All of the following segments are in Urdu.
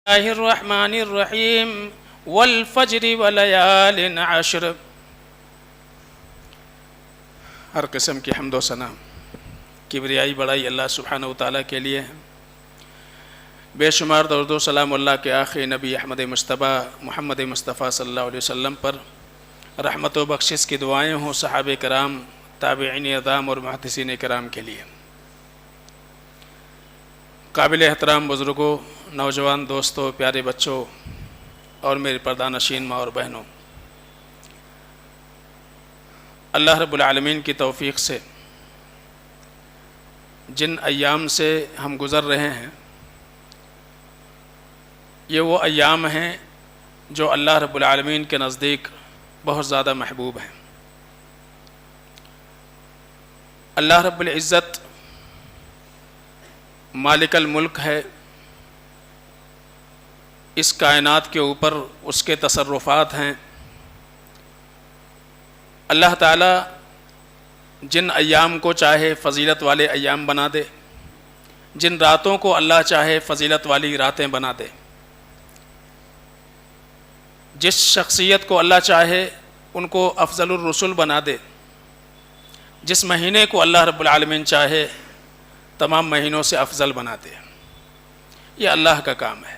اللہ الرحمن الرحیم والفجر وليال عشر۔ ہر قسم کی حمد و ثنا کبریائی بڑائی اللہ سبحانہ و تعالیٰ کے لیے ہے۔ بے شمار درود و سلام اللہ کے آخری نبی احمد مصطفیٰ محمد مصطفیٰ صلی اللہ علیہ وسلم پر رحمت و بخشش کی دعائیں ہوں صحابہ کرام، تابعین اعظام اور محدثین کرام کے لیے۔ قابل احترام بزرگوں، نوجوان دوستوں، پیارے بچوں اور میرے پردہ نشین ماں اور بہنوں، اللہ رب العالمین کی توفیق سے جن ایام سے ہم گزر رہے ہیں یہ وہ ایام ہیں جو اللہ رب العالمین کے نزدیک بہت زیادہ محبوب ہیں۔ اللہ رب العزت مالک الملک ہے، اس کائنات کے اوپر اس کے تصرفات ہیں۔ اللہ تعالیٰ جن ایام کو چاہے فضیلت والے ایام بنا دے، جن راتوں کو اللہ چاہے فضیلت والی راتیں بنا دے، جس شخصیت کو اللہ چاہے ان کو افضل الرسل بنا دے، جس مہینے کو اللہ رب العالمین چاہے تمام مہینوں سے افضل بنا دے۔ یہ اللہ کا کام ہے۔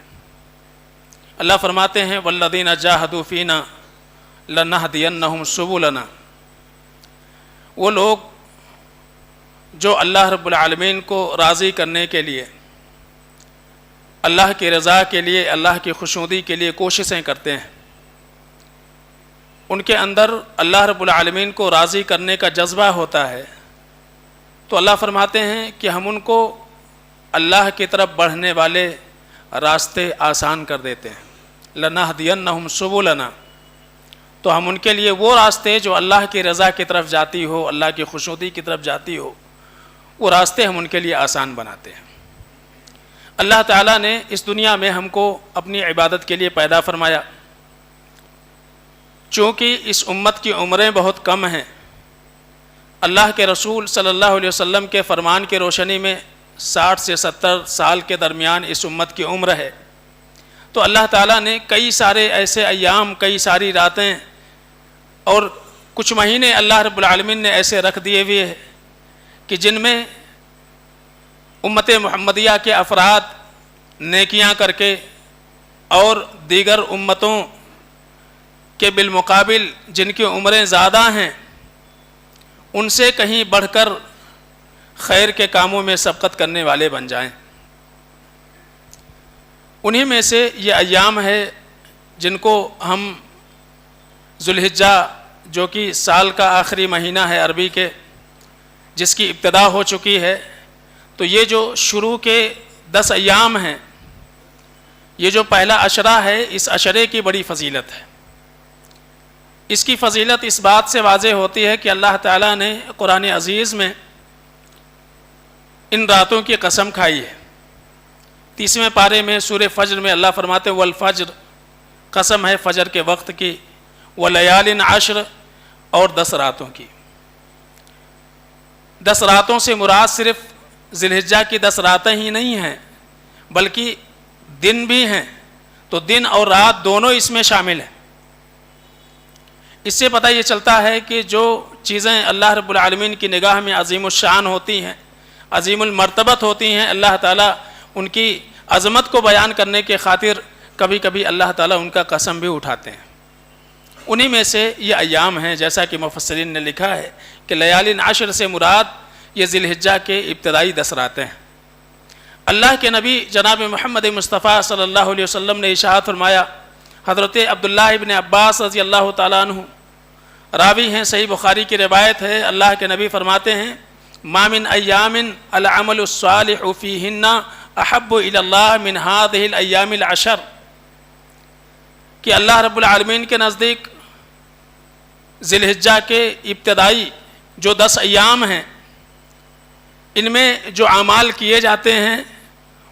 اللہ فرماتے ہیں والذین جاہدوا فینا لنہدینہم سبلنا۔ وہ لوگ جو اللہ رب العالمین کو راضی کرنے کے لیے، اللہ کی رضا کے لیے، اللہ کی خوشنودی کے لیے کوششیں کرتے ہیں، ان کے اندر اللہ رب العالمین کو راضی کرنے کا جذبہ ہوتا ہے، تو اللہ فرماتے ہیں کہ ہم ان کو اللہ کی طرف بڑھنے والے راستے آسان کر دیتے ہیں۔ لنہدینہم سبلنا، تو ہم ان کے لیے وہ راستے جو اللہ کی رضا کی طرف جاتی ہو، اللہ کی خوشنودی کی طرف جاتی ہو، وہ راستے ہم ان کے لیے آسان بناتے ہیں۔ اللہ تعالیٰ نے اس دنیا میں ہم کو اپنی عبادت کے لیے پیدا فرمایا۔ چونکہ اس امت کی عمریں بہت کم ہیں، اللہ کے رسول صلی اللہ علیہ وسلم کے فرمان کی روشنی میں 60 سے 70 سال کے درمیان اس امت کی عمر ہے، تو اللہ تعالیٰ نے کئی سارے ایسے ایام، کئی ساری راتیں اور کچھ مہینے اللہ رب العالمین نے ایسے رکھ دیے ہوئے ہیں کہ جن میں امت محمدیہ کے افراد نیکیاں کر کے اور دیگر امتوں کے بالمقابل جن کی عمریں زیادہ ہیں ان سے کہیں بڑھ کر خیر کے کاموں میں سبقت کرنے والے بن جائیں۔ انہی میں سے یہ ایام ہے جن کو ہم ذوالحجہ، جو کہ سال کا آخری مہینہ ہے عربی کے، جس کی ابتدا ہو چکی ہے، تو یہ جو شروع کے 10 ایام ہیں، یہ جو پہلا عشرہ ہے، اس عشرے کی بڑی فضیلت ہے۔ اس کی فضیلت اس بات سے واضح ہوتی ہے کہ اللہ تعالیٰ نے قرآن عزیز میں ان راتوں کی قسم کھائی ہے۔ 30ویں پارے میں سورہ فجر میں اللہ فرماتے ہیں والفجر، قسم ہے فجر کے وقت کی، ولیال عشر، اور 10 راتوں کی۔ 10 راتوں سے مراد صرف ذی الحجہ کی 10 راتیں ہی نہیں ہیں بلکہ دن بھی ہیں، تو دن اور رات دونوں اس میں شامل ہیں۔ اس سے پتہ یہ چلتا ہے کہ جو چیزیں اللہ رب العالمین کی نگاہ میں عظیم الشان ہوتی ہیں، عظیم المرتبت ہوتی ہیں، اللہ تعالیٰ ان کی عظمت کو بیان کرنے کے خاطر کبھی کبھی اللہ تعالیٰ ان کا قسم بھی اٹھاتے ہیں۔ انہی میں سے یہ ایام ہیں، جیسا کہ مفسرین نے لکھا ہے کہ لیال عشر سے مراد یہ ذی الحجہ کے ابتدائی 10 راتیں ہیں۔ اللہ کے نبی جناب محمد مصطفیٰ صلی اللہ علیہ وسلم نے ارشاد فرمایا، حضرت عبداللہ ابن عباس رضی اللہ تعالیٰ عنہ راوی ہیں، صحیح بخاری کی روایت ہے، اللہ کے نبی فرماتے ہیں ما من ایام العمل الصالح فیہن احب الی اللہ من ہذہ الایام العشر، کہ اللہ رب العالمین کے نزدیک ذی الحجہ کے ابتدائی جو 10 ایام ہیں، ان میں جو اعمال کیے جاتے ہیں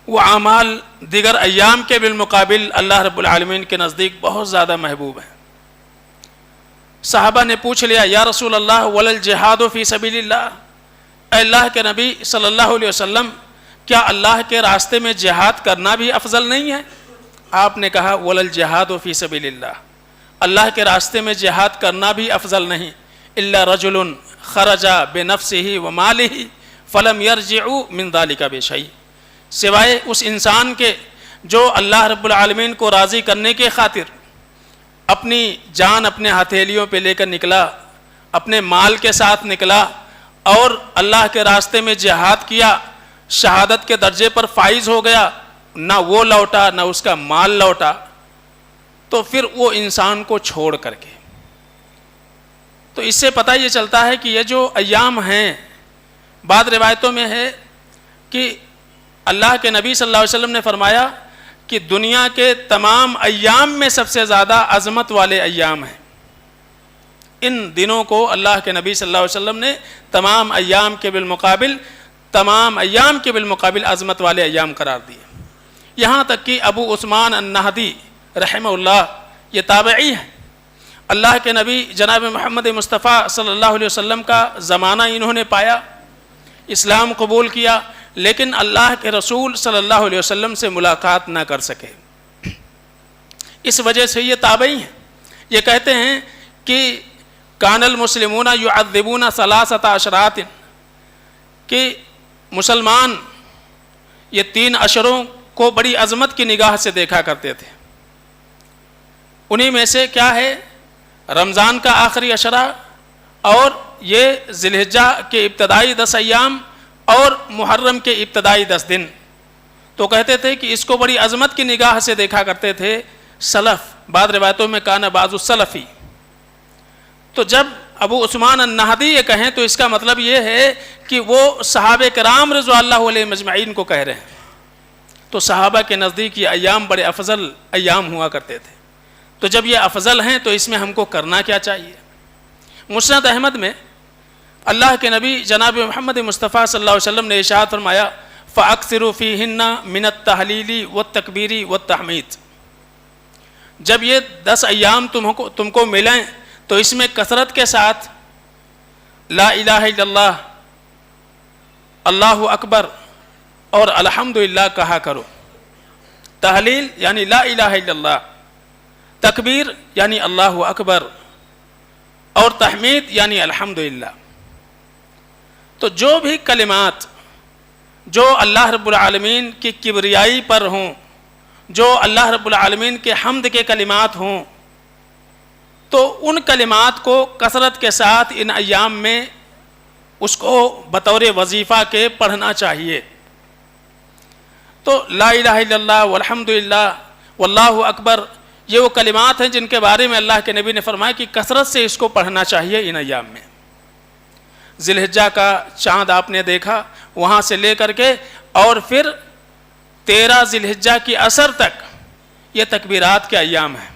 وہ اعمال دیگر ایام کے بالمقابل اللہ رب العالمین کے نزدیک بہت زیادہ محبوب ہیں۔ صحابہ نے پوچھ لیا یا رسول اللہ وللجہاد فی سبیل اللہ، اے اللہ کے نبی صلی اللہ علیہ وسلم، کیا اللہ کے راستے میں جہاد کرنا بھی افضل نہیں ہے؟ آپ نے کہا ولل جہاد فی سبیل اللہ، اللہ کے راستے میں جہاد کرنا بھی افضل نہیں، الا رجل خرج بنفسه وماله فلم يرجع من ذلك بشيء، سوائے اس انسان کے جو اللہ رب العالمین کو راضی کرنے کے خاطر اپنی جان اپنے ہتھیلیوں پہ لے کر نکلا، اپنے مال کے ساتھ نکلا اور اللہ کے راستے میں جہاد کیا، شہادت کے درجے پر فائز ہو گیا، نہ وہ لوٹا نہ اس کا مال لوٹا، تو پھر وہ انسان کو چھوڑ کر کے، تو اس سے پتہ یہ چلتا ہے کہ یہ جو ایام ہیں، بعض روایتوں میں ہے کہ اللہ کے نبی صلی اللہ علیہ وسلم نے فرمایا کہ دنیا کے تمام ایام میں سب سے زیادہ عظمت والے ایام ہیں، ان دنوں کو اللہ کے نبی صلی اللہ علیہ وسلم نے تمام ایام کے بالمقابل عظمت والے ایام قرار دیے۔ یہاں تک کہ ابو عثمان النہدی رحمہ اللہ یہ تابعی ہیں، اللہ کے نبی جناب محمد مصطفیٰ صلی اللہ علیہ وسلم کا زمانہ انہوں نے پایا، اسلام قبول کیا، لیکن اللہ کے رسول صلی اللہ علیہ وسلم سے ملاقات نہ کر سکے، اس وجہ سے یہ تابعی ہیں۔ یہ کہتے ہیں کہ کان المسلمون یعذبون 3 عشرات، کہ مسلمان یہ 3 عشروں کو بڑی عظمت کی نگاہ سے دیکھا کرتے تھے، انہی میں سے کیا ہے؟ رمضان کا آخری عشرہ اور یہ ذی الحجہ کے ابتدائی 10 ایام اور محرم کے ابتدائی 10 دن، تو کہتے تھے کہ اس کو بڑی عظمت کی نگاہ سے دیکھا کرتے تھے سلف، بعض روایتوں میں کان بعض السلفی۔ تو جب ابو عثمان النہدی یہ کہیں تو اس کا مطلب یہ ہے کہ وہ صحابہ کرام رضوان اللہ علیہ مجمعین کو کہہ رہے ہیں، تو صحابہ کے نزدیک یہ ایام بڑے افضل ایام ہوا کرتے تھے، تو جب یہ افضل ہیں تو اس میں ہم کو کرنا کیا چاہیے؟ مسند احمد میں اللہ کے نبی جناب محمد مصطفیٰ صلی اللہ علیہ وسلم نے ارشاد فرمایا فَأَكْثِرُوا فِيهِنَّ مِنَ التَّحْلِيلِ وَالتَّكْبِيرِ وَالتَّحْمِيدِ، جب یہ 10 ایام تم کو ملیں تو اس میں کثرت کے ساتھ لا الہ الا اللہ، اللہ اکبر اور الحمدللہ کہا کرو۔ تحلیل یعنی لا الہ الا اللہ، تکبیر یعنی اللہ اکبر، اور تحمید یعنی الحمدللہ۔ تو جو بھی کلمات جو اللہ رب العالمین کی کبریائی پر ہوں، جو اللہ رب العالمین کے حمد کے کلمات ہوں، تو ان کلمات کو کثرت کے ساتھ ان ایام میں اس کو بطور وظیفہ کے پڑھنا چاہیے۔ تو لا الہ الا اللہ والحمدللہ واللہ اکبر یہ وہ کلمات ہیں جن کے بارے میں اللہ کے نبی نے فرمایا کہ کثرت سے اس کو پڑھنا چاہیے ان ایام میں۔ ذی الحجہ کا چاند آپ نے دیکھا، وہاں سے لے کر کے اور پھر 13 ذی الحجہ کی عصر تک یہ تکبیرات کے ایام ہیں،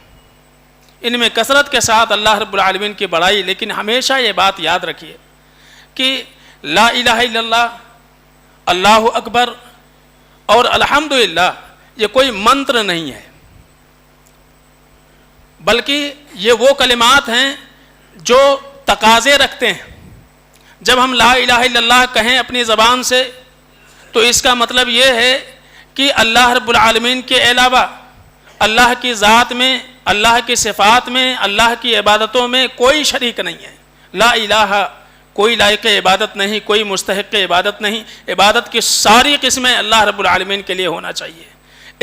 ان میں کثرت کے ساتھ اللہ رب العالمین کی بڑائی، لیکن ہمیشہ یہ بات یاد رکھیے کہ لا الہ الا اللہ، اللہ اکبر اور الحمدللہ یہ کوئی منتر نہیں ہے، بلکہ یہ وہ کلمات ہیں جو تقاضے رکھتے ہیں۔ جب ہم لا الہ الا اللہ کہیں اپنی زبان سے تو اس کا مطلب یہ ہے کہ اللہ رب العالمین کے علاوہ اللہ کی ذات میں، اللہ کی صفات میں، اللہ کی عبادتوں میں کوئی شریک نہیں ہے۔ لا الہ، کوئی لائق عبادت نہیں، کوئی مستحق عبادت نہیں، عبادت کی ساری قسمیں اللہ رب العالمین کے لیے ہونا چاہیے۔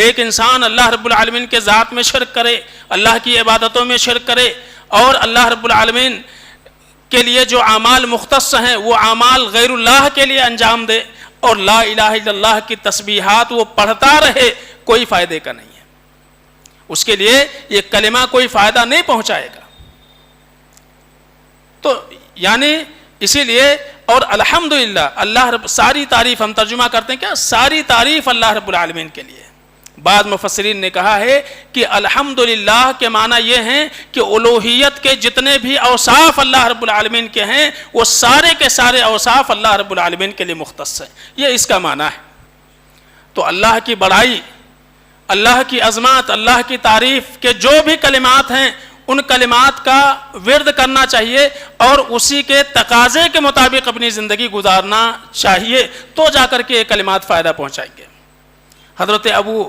ایک انسان اللہ رب العالمین کے ذات میں شرک کرے، اللہ کی عبادتوں میں شرک کرے، اور اللہ رب العالمین کے لیے جو اعمال مختص ہیں وہ اعمال غیر اللہ کے لیے انجام دے، اور لا الہ الا اللہ کی تسبیحات وہ پڑھتا رہے، کوئی فائدے کا نہیں ہے، اس کے لیے یہ کلمہ کوئی فائدہ نہیں پہنچائے گا۔ تو یعنی اسی لیے اور الحمدللہ اللہ رب، ساری تعریف ہم ترجمہ کرتے ہیں کیا؟ ساری تعریف اللہ رب العالمین کے لیے۔ بعض مفسرین نے کہا ہے کہ الحمدللہ کے معنی یہ ہیں کہ الوہیت کے جتنے بھی اوصاف اللہ رب العالمین کے ہیں وہ سارے کے سارے اوصاف اللہ رب العالمین کے لیے مختص ہیں، یہ اس کا معنی ہے۔ تو اللہ کی بڑائی، اللہ کی عظمت، اللہ کی تعریف کے جو بھی کلمات ہیں ان کلمات کا ورد کرنا چاہیے اور اسی کے تقاضے کے مطابق اپنی زندگی گزارنا چاہیے، تو جا کر کے یہ کلمات فائدہ پہنچائیں گے۔ حضرت ابو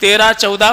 13, 14,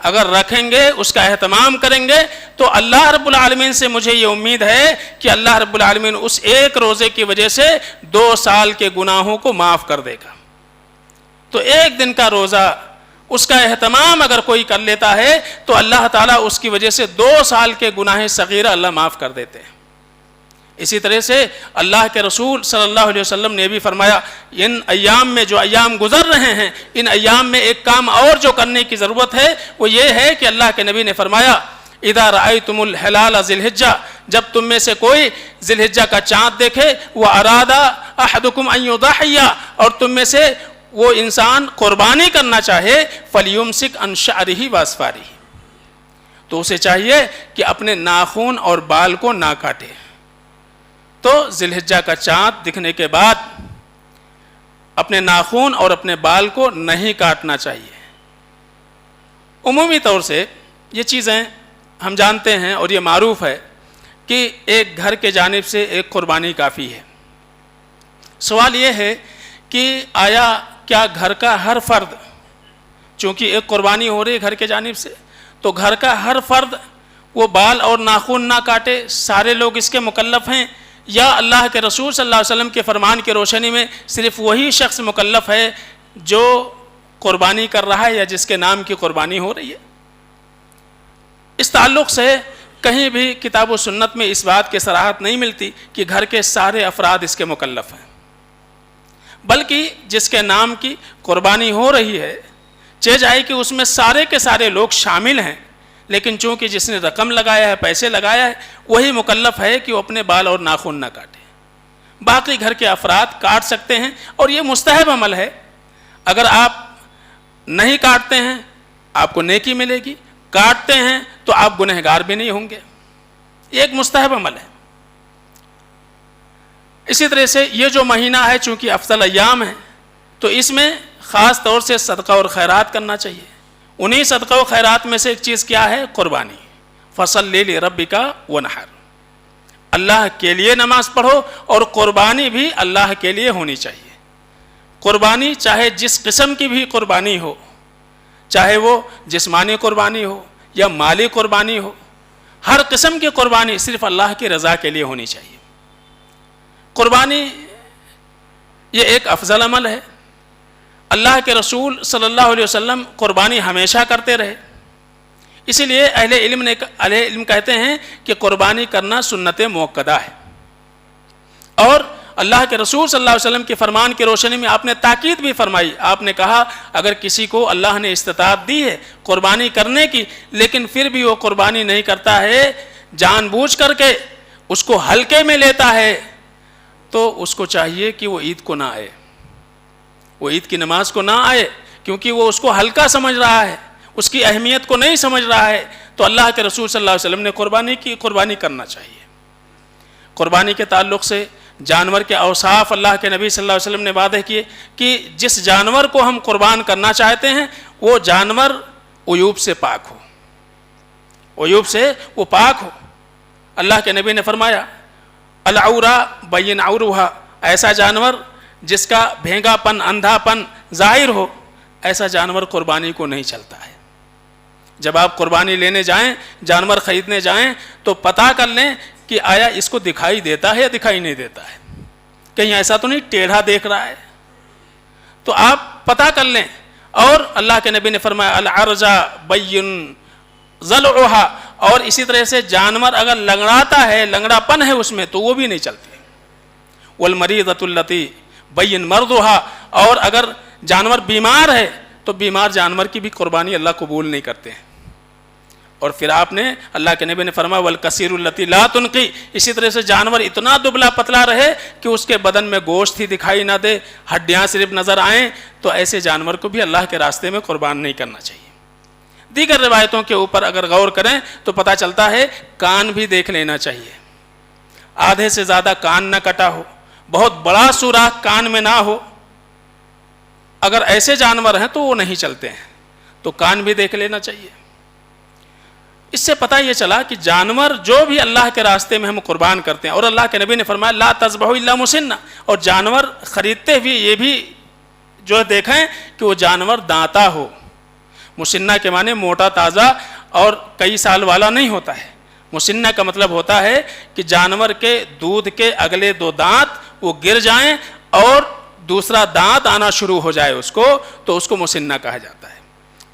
اگر رکھیں گے، اس کا اہتمام کریں گے، تو اللہ رب العالمین سے مجھے یہ امید ہے کہ اللہ رب العالمین اس ایک روزے کی وجہ سے 2 سال کے گناہوں کو معاف کر دے گا۔ تو ایک دن کا روزہ، اس کا اہتمام اگر کوئی کر لیتا ہے تو اللہ تعالیٰ اس کی وجہ سے 2 سال کے گناہ صغیرہ اللہ معاف کر دیتے ہیں۔ اسی طرح سے اللہ کے رسول صلی اللہ علیہ وسلم نے بھی فرمایا، ان ایام میں جو ایام گزر رہے ہیں، ان ایام میں ایک کام اور جو کرنے کی ضرورت ہے وہ یہ ہے کہ اللہ کے نبی نے فرمایا، اذا رأیتم الہلال ذی الحجہ، جب تم میں سے کوئی ذی الحجہ کا چاند دیکھے، واراد احدکم ان یضحی، اور تم میں سے وہ انسان قربانی کرنا چاہے، فلیمسک عن شعرہ واظفارہ، تو اسے چاہیے کہ اپنے ناخن اور بال کو نہ کاٹے۔ تو ذی الحجہ کا چاند دکھنے کے بعد اپنے ناخن اور اپنے بال کو نہیں کاٹنا چاہیے۔ عمومی طور سے یہ چیزیں ہم جانتے ہیں اور یہ معروف ہے کہ ایک گھر کے جانب سے ایک قربانی کافی ہے۔ سوال یہ ہے کہ آیا کیا گھر کا ہر فرد، چونکہ ایک قربانی ہو رہی ہے گھر کے جانب سے، تو گھر کا ہر فرد وہ بال اور ناخن نہ کاٹے، سارے لوگ اس کے مکلف ہیں، یا اللہ کے رسول صلی اللہ علیہ وسلم کے فرمان کی روشنی میں صرف وہی شخص مکلف ہے جو قربانی کر رہا ہے یا جس کے نام کی قربانی ہو رہی ہے؟ اس تعلق سے کہیں بھی کتاب و سنت میں اس بات کی صراحت نہیں ملتی کہ گھر کے سارے افراد اس کے مکلف ہیں، بلکہ جس کے نام کی قربانی ہو رہی ہے چہ جائے کہ اس میں سارے کے سارے لوگ شامل ہیں، لیکن چونکہ جس نے رقم لگایا ہے، پیسے لگایا ہے، وہی مکلف ہے کہ وہ اپنے بال اور ناخن نہ کاٹے۔ باقی گھر کے افراد کاٹ سکتے ہیں، اور یہ مستحب عمل ہے۔ اگر آپ نہیں کاٹتے ہیں آپ کو نیکی ملے گی، کاٹتے ہیں تو آپ گنہگار بھی نہیں ہوں گے۔ یہ ایک مستحب عمل ہے۔ اسی طرح سے یہ جو مہینہ ہے چونکہ افضل ایام ہے، تو اس میں خاص طور سے صدقہ اور خیرات کرنا چاہیے۔ انہی صدقہ و خیرات میں سے ایک چیز کیا ہے؟ قربانی۔ فصلی لربک ونحر، اللہ کے لیے نماز پڑھو، اور قربانی بھی اللہ کے لیے ہونی چاہیے۔ قربانی چاہے جس قسم کی بھی قربانی ہو، چاہے وہ جسمانی قربانی ہو یا مالی قربانی ہو، ہر قسم کی قربانی صرف اللہ کی رضا کے لیے ہونی چاہیے۔ قربانی یہ ایک افضل عمل ہے۔ اللہ کے رسول صلی اللہ علیہ وسلم قربانی ہمیشہ کرتے رہے، اسی لیے اہل علم کہتے ہیں کہ قربانی کرنا سنت موقدہ ہے۔ اور اللہ کے رسول صلی اللہ علیہ وسلم کے فرمان کی روشنی میں آپ نے تاکید بھی فرمائی۔ آپ نے کہا اگر کسی کو اللہ نے استطاعت دی ہے قربانی کرنے کی، لیکن پھر بھی وہ قربانی نہیں کرتا ہے، جان بوجھ کر کے اس کو ہلکے میں لیتا ہے، تو اس کو چاہیے کہ وہ عید کو نہ آئے، وہ عید کی نماز کو نہ آئے، کیونکہ وہ اس کو ہلکا سمجھ رہا ہے، اس کی اہمیت کو نہیں سمجھ رہا ہے۔ تو اللہ کے رسول صلی اللہ علیہ وسلم نے قربانی کرنا چاہیے۔ قربانی کے تعلق سے جانور کے اوصاف اللہ کے نبی صلی اللہ علیہ وسلم نے واضح کیے کہ جس جانور کو ہم قربان کرنا چاہتے ہیں وہ جانور عیوب سے پاک ہو، عیوب سے وہ پاک ہو۔ اللہ کے نبی نے فرمایا العورا بین عورها، ایسا جانور جس کا بھینگا پن، اندھا پن ظاہر ہو، ایسا جانور قربانی کو نہیں چلتا ہے۔ جب آپ قربانی لینے جائیں، جانور خریدنے جائیں، تو پتہ کر لیں کہ آیا اس کو دکھائی دیتا ہے یا دکھائی نہیں دیتا ہے، کہیں ایسا تو نہیں ٹیڑھا دیکھ رہا ہے، تو آپ پتہ کر لیں۔ اور اللہ کے نبی نے فرمایا العرجا بین ضلعها، اور اسی طرح سے جانور اگر لنگڑاتا ہے، لنگڑا پن ہے اس میں، تو وہ بھی نہیں چلتے۔ والمریضۃ التی بین مرضها، اور اگر جانور بیمار ہے تو بیمار جانور کی بھی قربانی اللہ قبول نہیں کرتے ہیں۔ اور پھر آپ نے اللہ کے نبی نے فرمایا والکثیر التی لا تنقی، اسی طرح سے جانور اتنا دبلا پتلا رہے کہ اس کے بدن میں گوشت ہی دکھائی نہ دے، ہڈیاں صرف نظر آئیں، تو ایسے جانور کو بھی اللہ کے راستے میں قربان نہیں کرنا چاہیے۔ دیگر روایتوں کے اوپر اگر غور کریں تو پتہ چلتا ہے کان بھی دیکھ لینا چاہیے، آدھے سے زیادہ کان نہ کٹا ہو، بہت بڑا سوراخ کان میں نہ ہو، اگر ایسے جانور ہیں تو وہ نہیں چلتے ہیں، تو کان بھی دیکھ لینا چاہیے۔ اس سے پتہ یہ چلا کہ جانور جو بھی اللہ کے راستے میں ہم قربان کرتے ہیں، اور اللہ کے نبی نے فرمایا لا تذبحوا الا مسنہ، اور جانور خریدتے ہوئے یہ بھی جو دیکھیں کہ وہ جانور دانتا ہو، مسنہ کے معنی موٹا تازہ اور کئی سال والا نہیں ہوتا ہے. مسنہ کا مطلب ہوتا ہے کہ جانور کے دودھ کے اگلے 2 دانت وہ گر جائیں اور دوسرا دانت آنا شروع ہو جائے اس کو، تو اس کو مسنہ کہا جاتا ہے.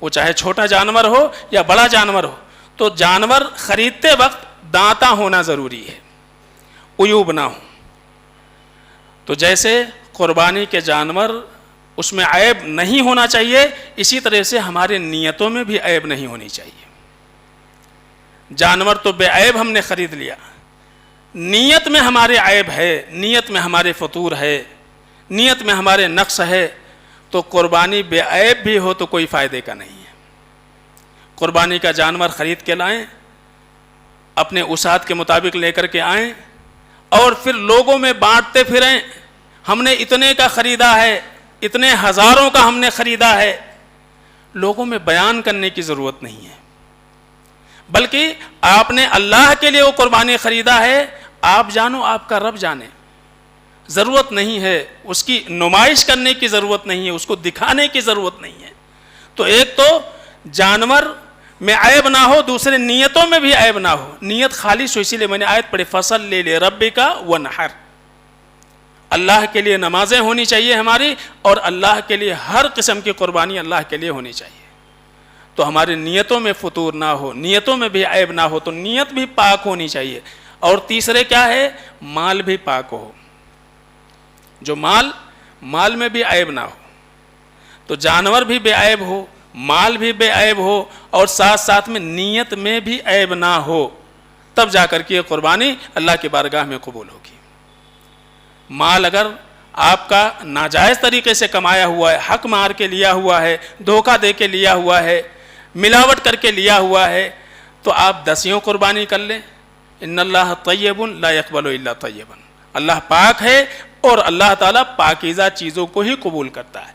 وہ چاہے چھوٹا جانور ہو یا بڑا جانور ہو، تو جانور خریدتے وقت دانتا ہونا ضروری ہے، عیوب نہ ہو. تو جیسے قربانی کے جانور اس میں عیب نہیں ہونا چاہیے، اسی طرح سے ہمارے نیتوں میں بھی عیب نہیں ہونی چاہیے. جانور تو بے عیب ہم نے خرید لیا، نیت میں ہمارے عیب ہے، نیت میں ہمارے فطور ہے، نیت میں ہمارے نقص ہے، تو قربانی بے عیب بھی ہو تو کوئی فائدے کا نہیں ہے. قربانی کا جانور خرید کے لائیں، اپنے وسعت کے مطابق لے کر کے آئیں اور پھر لوگوں میں بانٹتے پھریں. ہم نے اتنے کا خریدا ہے، اتنے ہزاروں کا ہم نے خریدا ہے. لوگوں میں بیان کرنے کی ضرورت نہیں ہے، بلکہ آپ نے اللہ کے لیے وہ قربانی خریدا ہے، آپ جانو آپ کا رب جانے. ضرورت نہیں ہے اس کی نمائش کرنے کی، ضرورت نہیں ہے اس کو دکھانے کی، ضرورت نہیں ہے. تو ایک تو جانور میں عیب نہ ہو، دوسرے نیتوں میں بھی عیب نہ ہو. نیت خالص ہو، اسی لیے میں نے آیت پڑھی فصل لے ربک ونحر. اللہ کے لیے نمازیں ہونی چاہیے ہماری، اور اللہ کے لیے ہر قسم کی قربانی اللہ کے لیے ہونی چاہیے. تو ہماری نیتوں میں فطور نہ ہو، نیتوں میں بھی عیب نہ ہو، تو نیت بھی پاک ہونی چاہیے. اور تیسرے کیا ہے؟ مال بھی پاک ہو. جو مال میں بھی عیب نہ ہو. تو جانور بھی بے عیب ہو، مال بھی بے عیب ہو، اور ساتھ ساتھ میں نیت میں بھی عیب نہ ہو، تب جا کر کے یہ قربانی اللہ کی بارگاہ میں قبول ہوگی. مال اگر آپ کا ناجائز طریقے سے کمایا ہوا ہے، حق مار کے لیا ہوا ہے، دھوکہ دے کے لیا ہوا ہے، ملاوٹ کر کے لیا ہوا ہے، تو آپ 10 قربانی کر لیں. ان اللہ طیب لا یقبل الا طیبا. اللہ پاک ہے اور اللہ تعالیٰ پاکیزہ چیزوں کو ہی قبول کرتا ہے.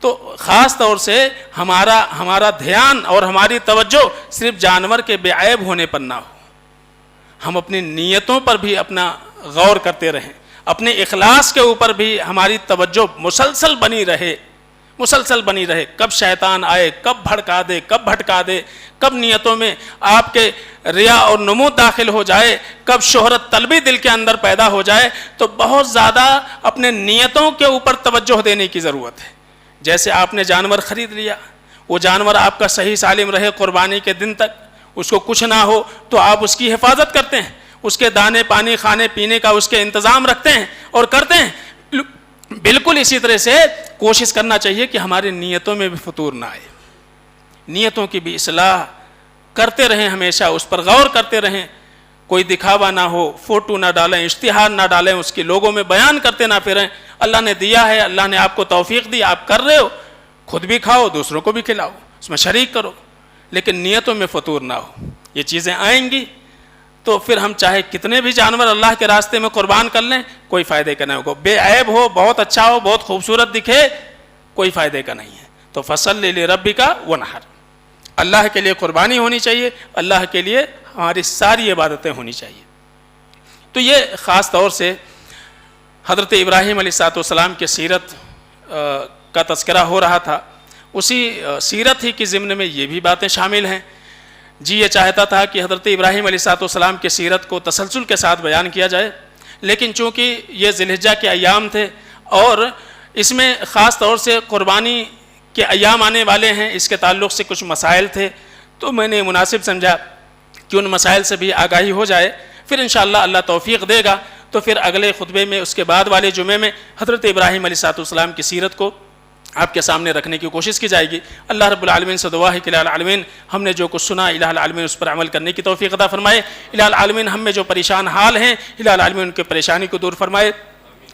تو خاص طور سے ہمارا دھیان اور ہماری توجہ صرف جانور کے بے عیب ہونے پر نہ ہو. ہم اپنی نیتوں پر بھی اپنا غور کرتے رہیں، اپنے اخلاص کے اوپر بھی ہماری توجہ مسلسل بنی رہے. کب شیطان آئے، کب بھڑکا دے، کب بھٹکا دے، کب نیتوں میں آپ کے ریا اور نمود داخل ہو جائے، کب شہرت طلبی دل کے اندر پیدا ہو جائے. تو بہت زیادہ اپنے نیتوں کے اوپر توجہ دینے کی ضرورت ہے. جیسے آپ نے جانور خرید لیا، وہ جانور آپ کا صحیح سالم رہے قربانی کے دن تک، اس کو کچھ نہ ہو، تو آپ اس کی حفاظت کرتے ہیں، اس کے دانے پانی کھانے پینے کا اس کے انتظام رکھتے ہیں اور کرتے ہیں. بالکل اسی طرح سے کوشش کرنا چاہیے کہ ہماری نیتوں میں بھی فطور نہ آئے، نیتوں کی بھی اصلاح کرتے رہیں، ہمیشہ اس پر غور کرتے رہیں. کوئی دکھاوا نہ ہو، فوٹو نہ ڈالیں، اشتہار نہ ڈالیں، اس کی لوگوں میں بیان کرتے نہ پھریں. اللہ نے دیا ہے، اللہ نے آپ کو توفیق دی، آپ کر رہے ہو، خود بھی کھاؤ، دوسروں کو بھی کھلاؤ، اس میں شریک کرو، لیکن نیتوں میں فطور نہ ہو. یہ چیزیں آئیں گی تو پھر ہم چاہے کتنے بھی جانور اللہ کے راستے میں قربان کر لیں، کوئی فائدے کا نہیں ہوگا. بے عیب ہو، بہت اچھا ہو، بہت خوبصورت دکھے، کوئی فائدے کا نہیں ہے. تو فصل لربک ونحر. اللہ کے لیے قربانی ہونی چاہیے، اللہ کے لیے ہماری ساری عبادتیں ہونی چاہیے. تو یہ خاص طور سے حضرت ابراہیم علیہ السلام کی سیرت کا تذکرہ ہو رہا تھا، اسی سیرت ہی کی ضمن میں یہ بھی باتیں شامل ہیں. یہ چاہتا تھا کہ حضرت ابراہیم علیہ السلام کی سیرت کو تسلسل کے ساتھ بیان کیا جائے، لیکن چونکہ یہ ذی الحجہ کے ایام تھے اور اس میں خاص طور سے قربانی کے ایام آنے والے ہیں، اس کے تعلق سے کچھ مسائل تھے، تو میں نے مناسب سمجھا کہ ان مسائل سے بھی آگاہی ہو جائے. پھر انشاءاللہ اللہ توفیق دے گا تو پھر اگلے خطبے میں، اس کے بعد والے جمعے میں حضرت ابراہیم علیہ السلام کی سیرت کو آپ کے سامنے رکھنے کی کوشش کی جائے گی. اللہ رب العالمین سے دعا ہے کہ الہ العالمین ہم نے جو کچھ سنا، الہ العالمین اس پر عمل کرنے کی توفیق عطا فرمائے. الہ العالمین ہم میں جو پریشان حال ہیں، الہ العالمین ان کے پریشانی کو دور فرمائے.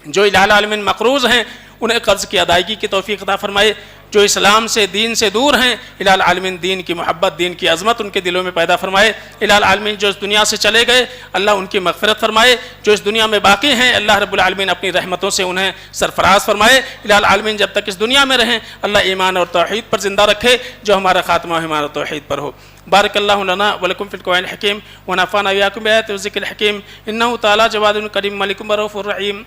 جو الہ العالمین مقروض ہیں انہیں قرض کی ادائیگی کی توفیق عطا فرمائے. جو اسلام سے، دین سے دور ہیں، الہ العالمین دین کی محبت، دین کی عظمت ان کے دلوں میں پیدا فرمائے. الہ العالمین جو اس دنیا سے چلے گئے، اللہ ان کی مغفرت فرمائے. جو اس دنیا میں باقی ہیں، اللہ رب العالمین اپنی رحمتوں سے انہیں سرفراز فرمائے. الہ العالمین جب تک اس دنیا میں رہیں، اللہ ایمان اور توحید پر زندہ رکھے. جو ہمارا خاتمہ ہمارا توحید پر ہو. بارک اللہ لنا ولکم فی القرآن الحکیم ونفعنا وإياکم بآیات الذکر الحکیم. انہ تعالی جواد کریم ملک رؤوف رحیم.